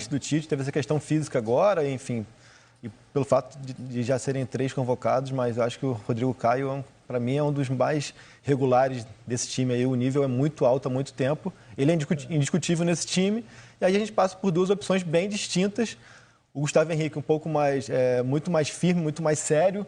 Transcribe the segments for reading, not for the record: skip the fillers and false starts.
do Tite, teve essa questão física agora, enfim, e pelo fato de já serem 3 convocados, mas eu acho que o Rodrigo Caio, para mim, é um dos mais regulares desse time aí, o nível é muito alto há muito tempo, ele é indiscutível nesse time, e aí a gente passa por 2 opções bem distintas. O Gustavo Henrique um pouco mais, muito mais firme, muito mais sério,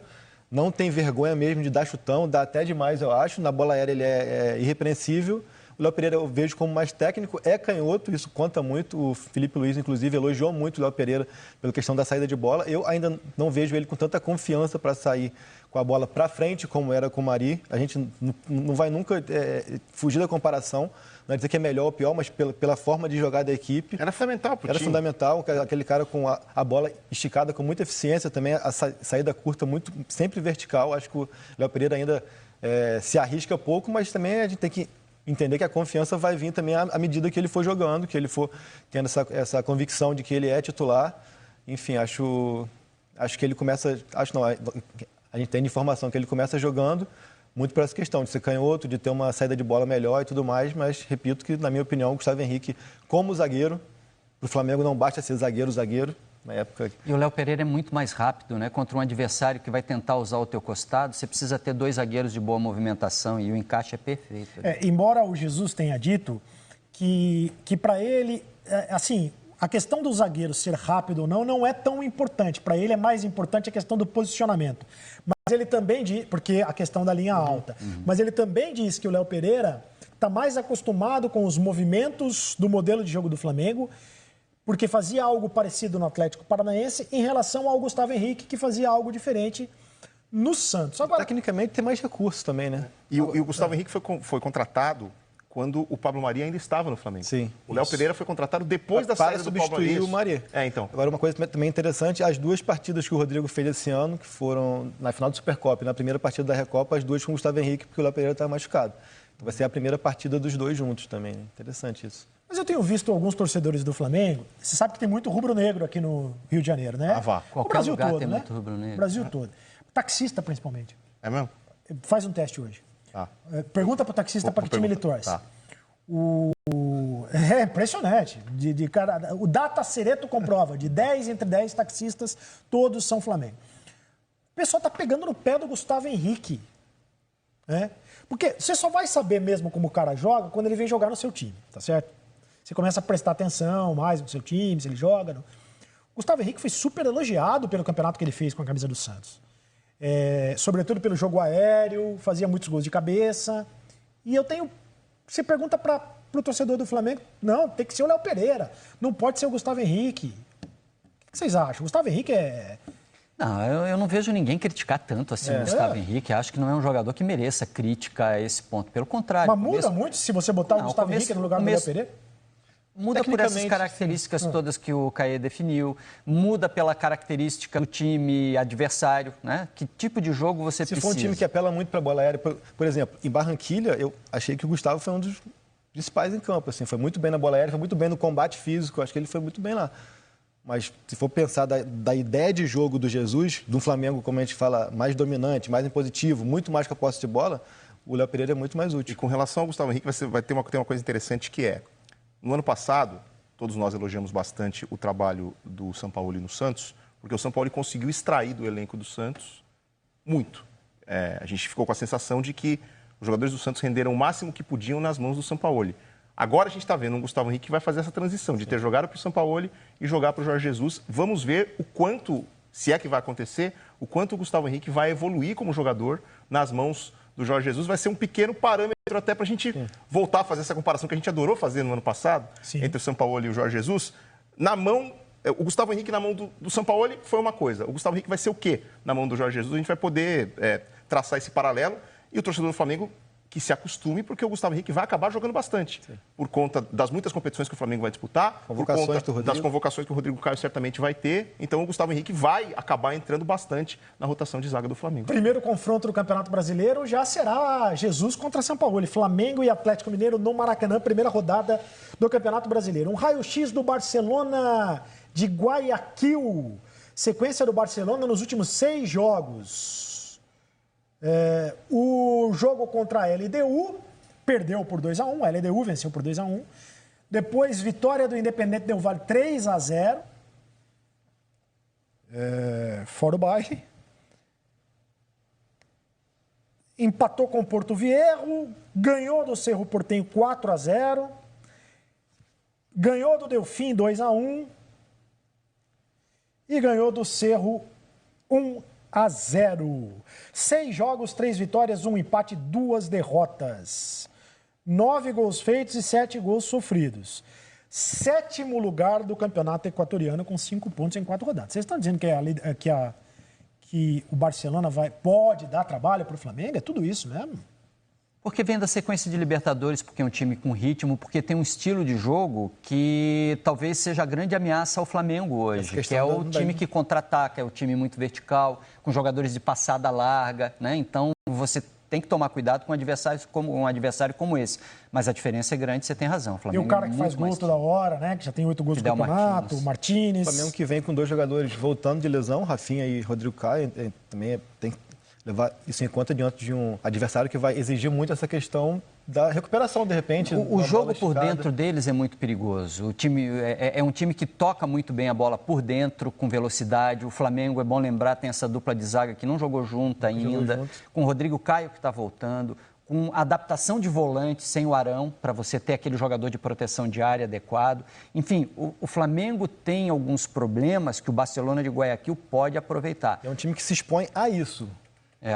não tem vergonha mesmo de dar chutão, dá até demais, eu acho, na bola aérea ele é irrepreensível. O Léo Pereira eu vejo como mais técnico, é canhoto, isso conta muito. O Felipe Luiz, inclusive, elogiou muito o Léo Pereira pela questão da saída de bola. Eu ainda não vejo ele com tanta confiança para sair com a bola para frente, como era com o Mari. A gente não vai nunca fugir da comparação. Não é dizer que é melhor ou pior, mas pela forma de jogar da equipe. Era fundamental para o time. Era fundamental, aquele cara com a bola esticada com muita eficiência, também a saída curta sempre vertical. Acho que o Léo Pereira ainda se arrisca pouco, mas também a gente tem que entender que a confiança vai vir também à medida que ele for jogando, que ele for tendo essa convicção de que ele é titular. Enfim, acho que ele começa... Acho não, a gente tem informação que ele começa jogando muito por essa questão de ser canhoto, de ter uma saída de bola melhor e tudo mais, mas repito que, na minha opinião, o Gustavo Henrique, como zagueiro, para o Flamengo não basta ser zagueiro, na época. E o Léo Pereira é muito mais rápido, né? Contra um adversário que vai tentar usar o teu costado, você precisa ter 2 zagueiros de boa movimentação e o encaixe é perfeito. Embora o Jesus tenha dito que para ele, assim, a questão do zagueiro ser rápido ou não é tão importante. Para ele é mais importante a questão do posicionamento. Mas ele também diz, porque a questão da linha alta, mas ele também diz que o Léo Pereira está mais acostumado com os movimentos do modelo de jogo do Flamengo, porque fazia algo parecido no Atlético Paranaense em relação ao Gustavo Henrique, que fazia algo diferente no Santos. Agora, tecnicamente tem mais recursos também, né? E o Gustavo Henrique foi contratado quando o Pablo Mari ainda estava no Flamengo. Sim. O Léo Pereira foi contratado depois da saída do Pablo Mari. Para substituir o Mari. Então. Agora, uma coisa também interessante, as 2 partidas que o Rodrigo fez esse ano, que foram na final do Supercopa e na primeira partida da Recopa, as 2 com o Gustavo Henrique, porque o Léo Pereira estava machucado. Então vai ser a primeira partida dos 2 juntos também, né? Interessante isso. Mas eu tenho visto alguns torcedores do Flamengo, você sabe que tem muito rubro-negro aqui no Rio de Janeiro, né? Vá. Qualquer o Brasil lugar todo, tem né? muito rubro-negro. O Brasil todo. Taxista, principalmente. É mesmo? Faz um teste hoje. Pergunta pro taxista para que time ele torce. Tá. É impressionante. O Data Cereto comprova, de 10 entre 10 taxistas, todos são Flamengo. O pessoal tá pegando no pé do Gustavo Henrique. Né? Porque você só vai saber mesmo como o cara joga quando ele vem jogar no seu time, tá certo? Você começa a prestar atenção mais no seu time, se ele joga. Não. Gustavo Henrique foi super elogiado pelo campeonato que ele fez com a camisa do Santos. Sobretudo pelo jogo aéreo, fazia muitos gols de cabeça. E eu tenho... Você pergunta para o torcedor do Flamengo, não, tem que ser o Léo Pereira, não pode ser o Gustavo Henrique. O que vocês acham? O Gustavo Henrique Não, eu não vejo ninguém criticar tanto assim o Gustavo Henrique. Acho que não é um jogador que mereça crítica a esse ponto. Pelo contrário. Mas muda muito se você botar o Gustavo Henrique no lugar do Léo Pereira? Muda por essas características todas que o Caê definiu, muda pela característica do time adversário, né? Que tipo de jogo você precisa? Se for um time que apela muito para a bola aérea, por exemplo, em Barranquilha, eu achei que o Gustavo foi um dos principais em campo, assim, foi muito bem na bola aérea, foi muito bem no combate físico, acho que ele foi muito bem lá. Mas se for pensar da ideia de jogo do Jesus, do Flamengo, como a gente fala, mais dominante, mais impositivo, muito mais com a posse de bola, o Léo Pereira é muito mais útil. E com relação ao Gustavo Henrique, vai ter uma coisa interessante que é, no ano passado, todos nós elogiamos bastante o trabalho do Sampaoli no Santos, porque o Sampaoli conseguiu extrair do elenco do Santos muito. A gente ficou com a sensação de que os jogadores do Santos renderam o máximo que podiam nas mãos do Sampaoli. Agora a gente está vendo um Gustavo Henrique que vai fazer essa transição, de ter jogado para o Sampaoli e jogar para o Jorge Jesus. Vamos ver o quanto, se é que vai acontecer, o quanto o Gustavo Henrique vai evoluir como jogador nas mãos do Jorge Jesus. Vai ser um pequeno parâmetro até para a gente voltar a fazer essa comparação que a gente adorou fazer no ano passado, entre o Sampaoli e o Jorge Jesus. O Gustavo Henrique na mão do Sampaoli foi uma coisa. O Gustavo Henrique vai ser o quê na mão do Jorge Jesus? A gente vai poder traçar esse paralelo. E o torcedor do Flamengo que se acostume, porque o Gustavo Henrique vai acabar jogando bastante. Por conta das muitas competições que o Flamengo vai disputar, por conta das convocações que o Rodrigo Caio certamente vai ter. Então o Gustavo Henrique vai acabar entrando bastante na rotação de zaga do Flamengo. Primeiro confronto do Campeonato Brasileiro já será Jesus contra Sampaoli. Flamengo e Atlético Mineiro no Maracanã, primeira rodada do Campeonato Brasileiro. Um raio-x do Barcelona de Guayaquil. Sequência do Barcelona nos últimos 6 jogos. O jogo contra a LDU perdeu por 2-1, a LDU venceu por 2-1. Depois, vitória do Independente Del Valle 3-0. Fora o bairro. Empatou com o Porto Viejo, ganhou do Cerro Porteño 4-0, ganhou do Delfim 2-1 e ganhou do Cerro 1-0. 6 jogos, 3 vitórias, 1 empate, 2 derrotas. 9 gols feitos e 7 gols sofridos. 7º lugar do campeonato equatoriano com 5 pontos em 4 rodadas. Vocês estão dizendo que o Barcelona pode dar trabalho para o Flamengo? É tudo isso mesmo? Porque vem da sequência de Libertadores, porque é um time com ritmo, porque tem um estilo de jogo que talvez seja a grande ameaça ao Flamengo hoje, que é o time que contra-ataca, é o time muito vertical, com jogadores de passada larga, né? Então, você tem que tomar cuidado com um adversário como esse. Mas a diferença é grande, você tem razão. O Flamengo e o cara que faz gol toda hora, né? Que já tem 8 gols no campeonato, o Martínez. O Flamengo que vem com 2 jogadores voltando de lesão, Rafinha e Rodrigo Caio, também tem que levar isso em conta diante de um adversário que vai exigir muito essa questão da recuperação, de repente. O jogo por dentro deles é muito perigoso. O time é um time que toca muito bem a bola por dentro, com velocidade. O Flamengo, é bom lembrar, tem essa dupla de zaga que não jogou junto ainda, com o Rodrigo Caio que está voltando, com adaptação de volante sem o Arão, para você ter aquele jogador de proteção de área adequado. Enfim, o Flamengo tem alguns problemas que o Barcelona de Guayaquil pode aproveitar. É um time que se expõe a isso.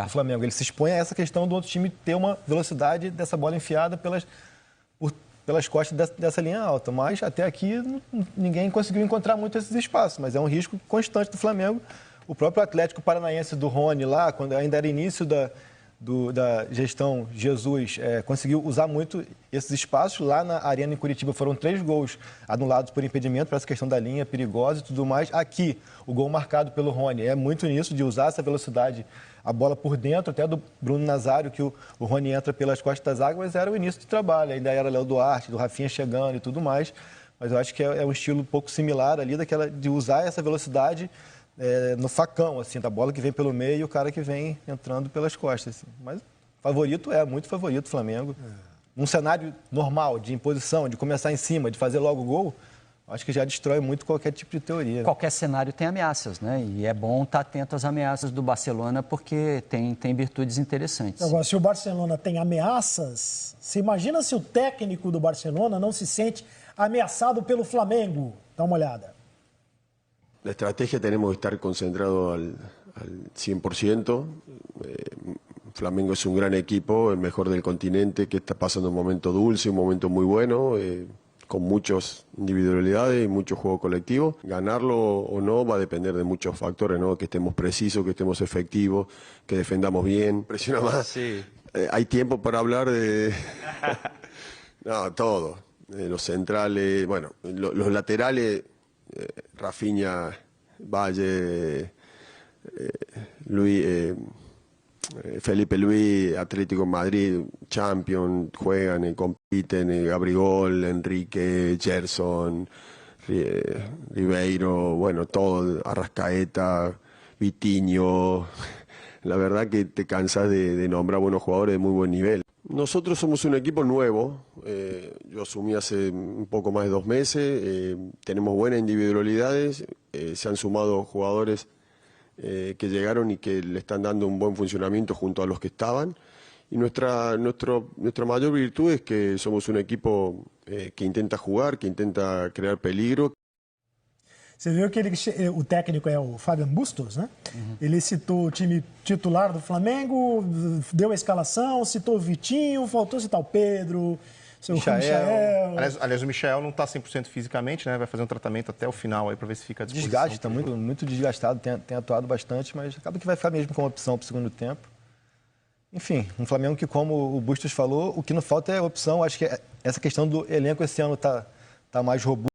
O Flamengo, ele se expõe a essa questão do outro time ter uma velocidade dessa bola enfiada pelas costas dessa linha alta. Mas até aqui ninguém conseguiu encontrar muito esses espaços, mas é um risco constante do Flamengo. O próprio Atlético Paranaense do Rony lá, quando ainda era início da gestão Jesus, conseguiu usar muito esses espaços. Lá na Arena em Curitiba foram 3 gols anulados por impedimento, para essa questão da linha perigosa e tudo mais. Aqui, o gol marcado pelo Rony é muito nisso, de usar essa velocidade, a bola por dentro, até do Bruno Nazário, que o Rony entra pelas costas das águas, mas era o início de trabalho. Ainda era Léo Duarte, do Rafinha chegando e tudo mais. Mas eu acho que é um estilo um pouco similar ali, de usar essa velocidade no facão, assim, da bola que vem pelo meio e o cara que vem entrando pelas costas. Assim. Mas muito favorito o Flamengo. Num cenário normal, de imposição, de começar em cima, de fazer logo o gol, acho que já destrói muito qualquer tipo de teoria. Qualquer cenário tem ameaças, né? E é bom estar atento às ameaças do Barcelona, porque tem virtudes interessantes. Agora, se o Barcelona tem ameaças, você imagina se o técnico do Barcelona não se sente ameaçado pelo Flamengo? Dá uma olhada. La estrategia tenemos que estar concentrados al 100%. Flamengo es un gran equipo, el mejor del continente, que está pasando un momento dulce, un momento muy bueno, con muchas individualidades y mucho juego colectivo. Ganarlo o no va a depender de muchos factores, ¿no? Que estemos precisos, que estemos efectivos, que defendamos bien. Presiona más. Sí. Hay tiempo para hablar de... No, todo. Los centrales, bueno, los laterales... Rafinha, Valle, Felipe Luis, Atlético Madrid, Champions, juegan, compiten, Gabriel, Enrique, Gerson, Ribeiro, bueno, todo, Arrascaeta, Vitinho. La verdad que te cansas de nombrar buenos jugadores de muy buen nivel. Nosotros somos un equipo nuevo, yo asumí hace un poco más de 2 meses, tenemos buenas individualidades, se han sumado jugadores que llegaron y que le están dando un buen funcionamiento junto a los que estaban. Y nuestra mayor virtud es que somos un equipo que intenta jugar, que intenta crear peligro. Você viu que o técnico é o Fabian Bustos, né? Uhum. Ele citou o time titular do Flamengo, deu a escalação, citou o Vitinho, faltou citar o Pedro, o Michael. Aliás, o Michael não está 100% fisicamente, né? Vai fazer um tratamento até o final aí para ver se fica à disposição. Desgaste, está muito desgastado, tem atuado bastante, mas acaba que vai ficar mesmo como opção para o segundo tempo. Enfim, um Flamengo que, como o Bustos falou, o que não falta é opção. Acho que essa questão do elenco esse ano está mais robusto.